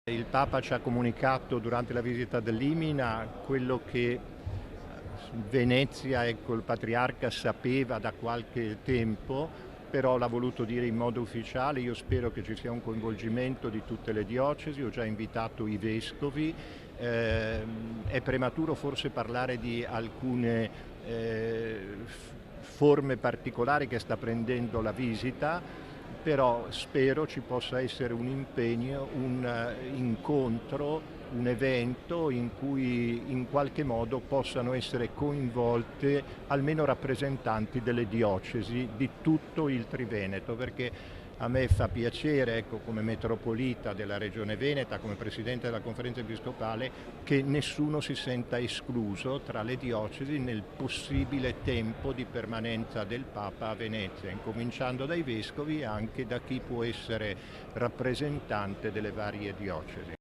Il Papa ci ha comunicato durante la visita dell'Imina quello che Venezia, ecco, il Patriarca sapeva da qualche tempo, però l'ha voluto dire in modo ufficiale. Io spero che ci sia un coinvolgimento di tutte le diocesi, ho già invitato i vescovi. È prematuro forse parlare di alcune forme particolari che sta prendendo la visita, però spero ci possa essere un impegno, un incontro, un evento in cui in qualche modo possano essere coinvolte almeno rappresentanti delle diocesi di tutto il Triveneto, perché a me fa piacere, ecco, come metropolita della Regione Veneta, come Presidente della Conferenza Episcopale, che nessuno si senta escluso tra le diocesi nel possibile tempo di permanenza del Papa a Venezia, incominciando dai vescovi e anche da chi può essere rappresentante delle varie diocesi.